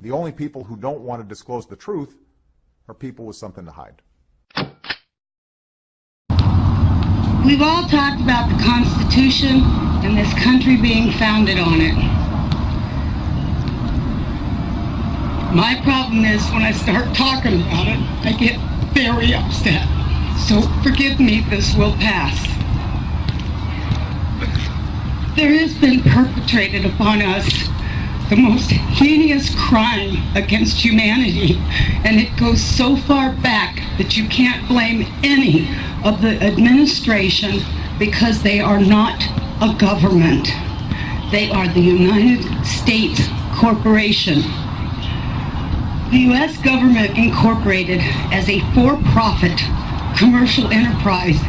The only people who don't want to disclose the truth are people with something to hide. We've all talked about the Constitution and this country being founded on it. My problem is when I start talking about it, I get very upset. So forgive me, this will pass. There has been perpetrated upon us the most heinous crime against humanity, and it goes so far back that you can't blame any of the administration because they are not a government. They are the United States Corporation. The U.S. government incorporated as a for-profit commercial enterprise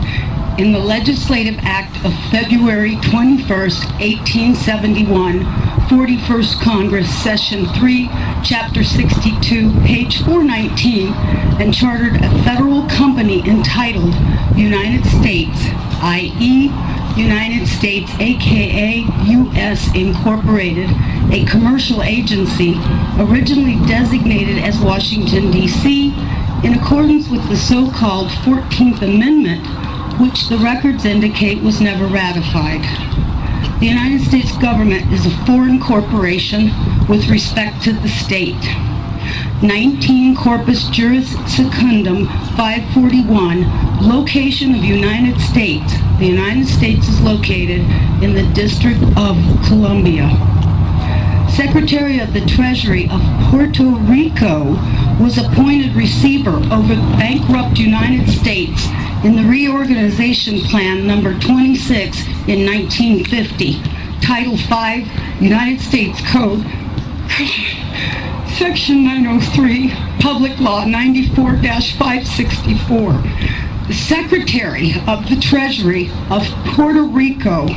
in the Legislative Act of February 21st, 1871, 41st Congress, Session 3, Chapter 62, page 419, and chartered a federal company entitled United States, i.e. United States, aka U.S. Incorporated, a commercial agency originally designated as Washington, D.C., in accordance with the so-called 14th Amendment, which the records indicate was never ratified. The United States government is a foreign corporation with respect to the state. 19 Corpus Juris Secundum 541, location of United States. The United States is located in the District of Columbia. Secretary of the Treasury of Puerto Rico was appointed receiver over the bankrupt United States in the Reorganization Plan number 26 in 1950, Title 5, United States Code, Section 903, Public Law 94-564. The Secretary of the Treasury of Puerto Rico,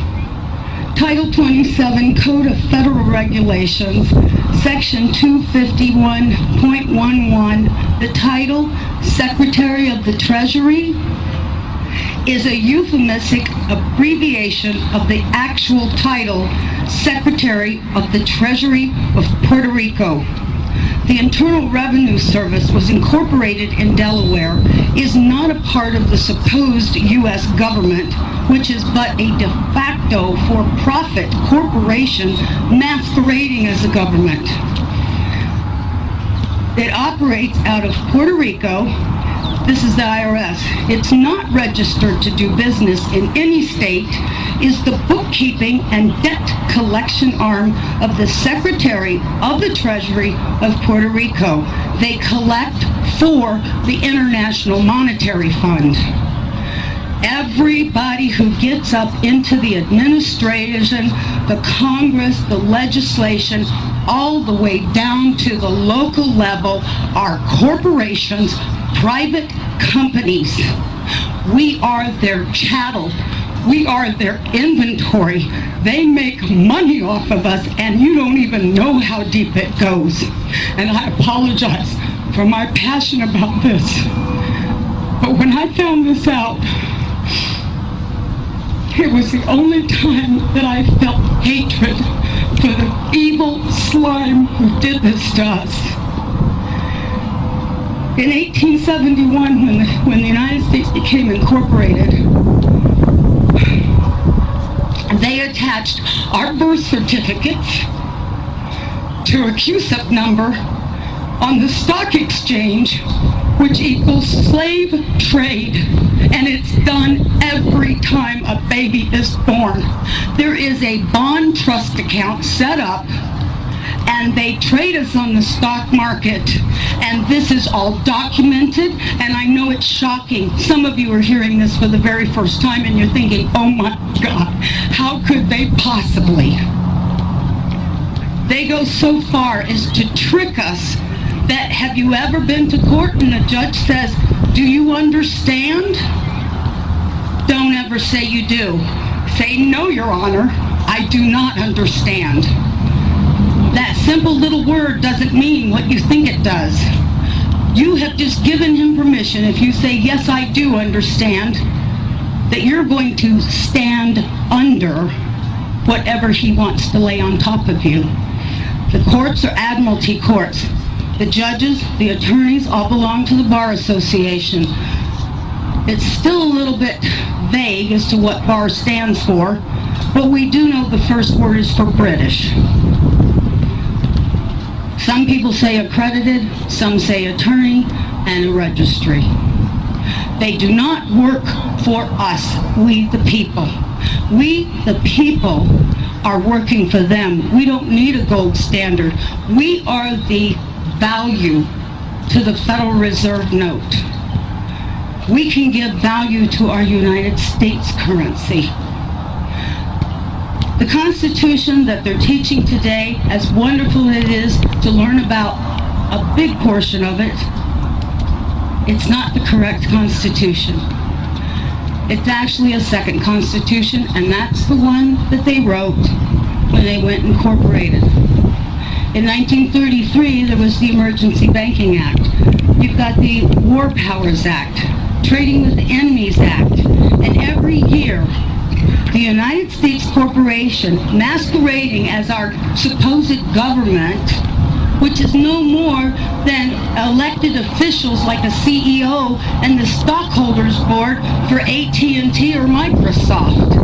Title 27, Code of Federal Regulations, Section 251.11, the title, Secretary of the Treasury, is a euphemistic abbreviation of the actual title, Secretary of the Treasury of Puerto Rico. The Internal Revenue Service was incorporated in Delaware, is not a part of the supposed U.S. government, which is but a de facto for-profit corporation masquerading as a government. It operates out of Puerto Rico. This is the IRS. It's not registered to do business in any state, is the bookkeeping and debt collection arm of the Secretary of the Treasury of Puerto Rico. They collect for the International Monetary Fund. Everybody who gets up into the administration, the Congress, the legislation, all the way down to the local level are corporations, private companies. We are their chattel. We are their inventory. They make money off of us, and you don't even know how deep it goes. And I apologize for my passion about this. But when I found this out, it was the only time that I felt hatred for the evil slime who did this to us. In 1871, when the United States became incorporated, they attached our birth certificates to a CUSIP number on the stock exchange, which equals slave trade, and it's done every time a baby is born. There is a bond trust account set up, and they trade us on the stock market, and this is all documented, and I know it's shocking. Some of you are hearing this for the very first time, and you're thinking, oh my God, how could they possibly? They go so far as to trick us that, have you ever been to court and the judge says, do you understand? Don't ever say you do. Say, no, Your Honor, I do not understand. That simple little word doesn't mean what you think it does. You have just given him permission, if you say, yes, I do understand, that you're going to stand under whatever he wants to lay on top of you. The courts are admiralty courts. The judges, the attorneys all belong to the Bar Association. It's still a little bit vague as to what bar stands for, but we do know the first word is for British. Some people say accredited, some say attorney, and a registry. They do not work for us, we the people. We the people are working for them. We don't need a gold standard. We are the value to the Federal Reserve note. We can give value to our United States currency. The Constitution that they're teaching today, as wonderful it is to learn about a big portion of it, it's not the correct Constitution. It's actually a second Constitution, and that's the one that they wrote when they went and incorporated. In 1933, there was the Emergency Banking Act. You've got the War Powers Act, Trading with Enemies Act, and every year, the United States Corporation, masquerading as our supposed government, which is no more than elected officials like a CEO and the stockholders board for AT&T or Microsoft.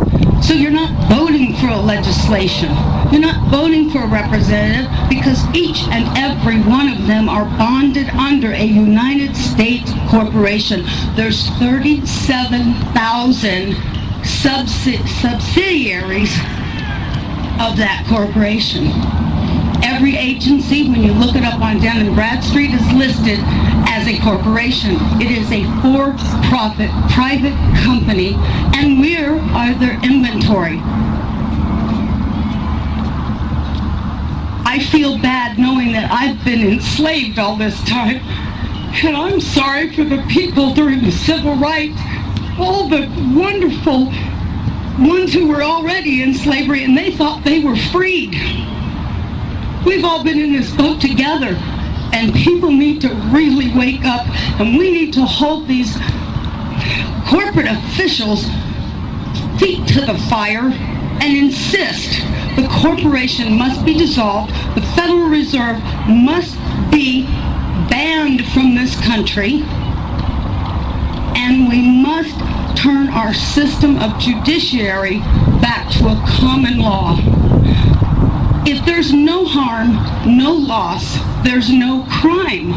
So you're not voting for a legislation. You're not voting for a representative because each and every one of them are bonded under a United States corporation. There's 37,000 subsidiaries of that corporation. Every agency, when you look it up on Dun & Bradstreet, is listed as a corporation. It is a for-profit private company, and we are their inventory. I feel bad knowing that I've been enslaved all this time, and I'm sorry for the people during the civil rights, all the wonderful ones who were already in slavery and they thought they were freed. We've all been in this boat together, and people need to really wake up, and we need to hold these corporate officials' feet to the fire and insist the corporation must be dissolved, the Federal Reserve must be banned from this country, and we must turn our system of judiciary back to a common law. If there's no harm, no loss, there's no crime.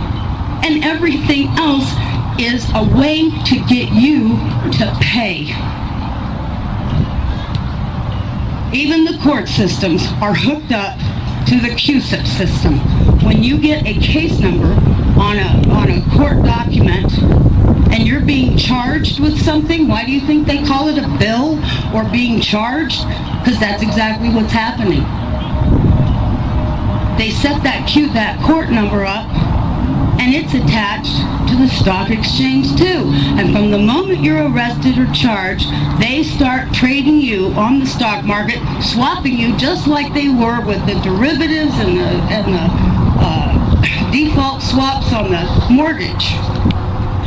And everything else is a way to get you to pay. Even the court systems are hooked up to the CUSIP system. When you get a case number on a court document and you're being charged with something, why do you think they call it a bill or being charged? Because that's exactly what's happening. They set that court number up, and it's attached to the stock exchange too. And from the moment you're arrested or charged, they start trading you on the stock market, swapping you just like they were with the derivatives and the default swaps on the mortgage.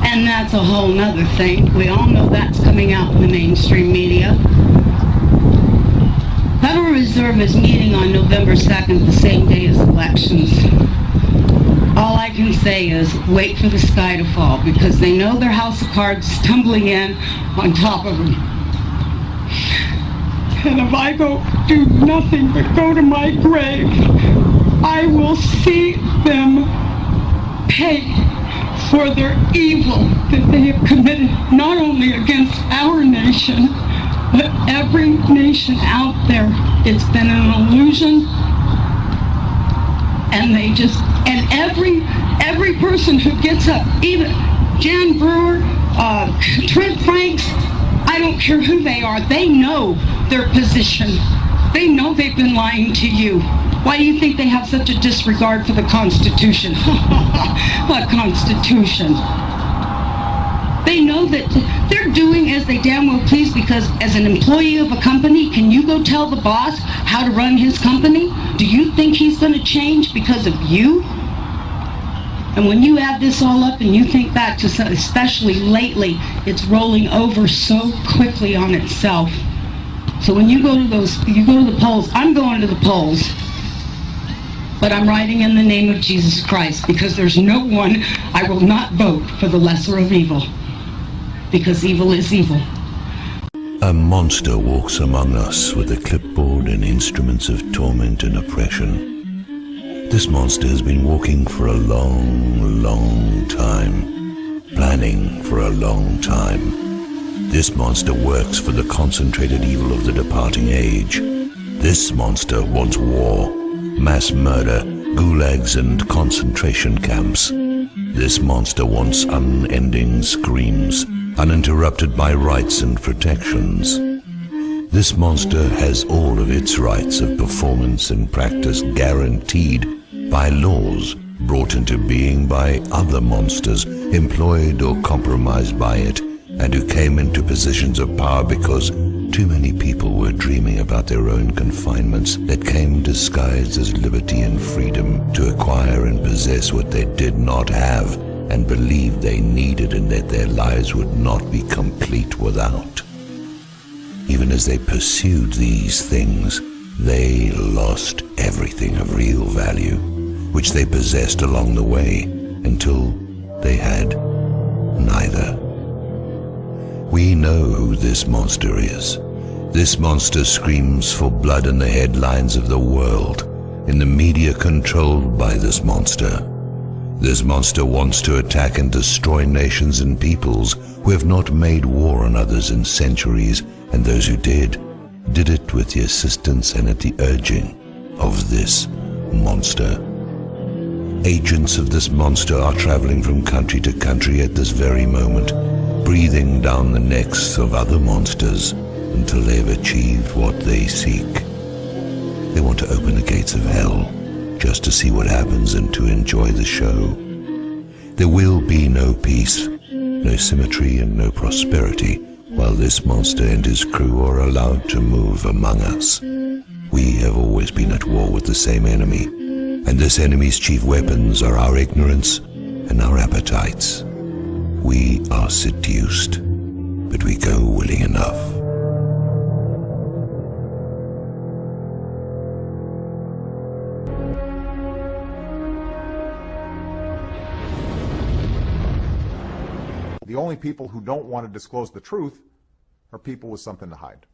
And that's a whole nother thing. We all know that's coming out in the mainstream media. Federal Reserve is meeting on November 2nd, the same day as elections. All I can say is wait for the sky to fall, because they know their house of cards is tumbling in on top of them. And if I do nothing but go to my grave, I will see them pay for their evil that they have committed, not only against our nation, but every nation out there. It's been an illusion, and every person who gets up, even Jan Brewer, Trent Franks, I don't care who they are, they know their position. They know they've been lying to you. Why do you think they have such a disregard for the Constitution? What Constitution? They know that they're doing as they damn well please, because as an employee of a company, can you go tell the boss how to run his company? Do you think he's going to change because of you? And when you add this all up and you think back to, especially lately, it's rolling over so quickly on itself. So when you go to the polls, I'm going to the polls. but I'm writing in the name of Jesus Christ, because there's no one. I will not vote for the lesser of evil, because evil is evil. A monster walks among us with a clipboard and instruments of torment and oppression. This monster has been walking for a long, long time, planning for a long time. This monster works for the concentrated evil of the departing age. This monster wants war, mass murder, gulags and concentration camps. This monster wants unending screams, uninterrupted by rights and protections. This monster has all of its rights of performance and practice guaranteed by laws brought into being by other monsters employed or compromised by it, and who came into positions of power because too many people were dreaming about their own confinements that came disguised as liberty and freedom to acquire and possess what they did not have and believed they needed, and that their lives would not be complete without. Even as they pursued these things, they lost everything of real value, which they possessed along the way, until they had neither. We know who this monster is. This monster screams for blood in the headlines of the world, in the media controlled by this monster. This monster wants to attack and destroy nations and peoples who have not made war on others in centuries, and those who did it with the assistance and at the urging of this monster. Agents of this monster are traveling from country to country at this very moment, breathing down the necks of other monsters until they have achieved what they seek. They want to open the gates of hell just to see what happens and to enjoy the show. There will be no peace, no symmetry, and no prosperity while this monster and his crew are allowed to move among us. We have always been at war with the same enemy, and this enemy's chief weapons are our ignorance and our appetites. We are seduced, but we go willing enough. The only people who don't want to disclose the truth are people with something to hide.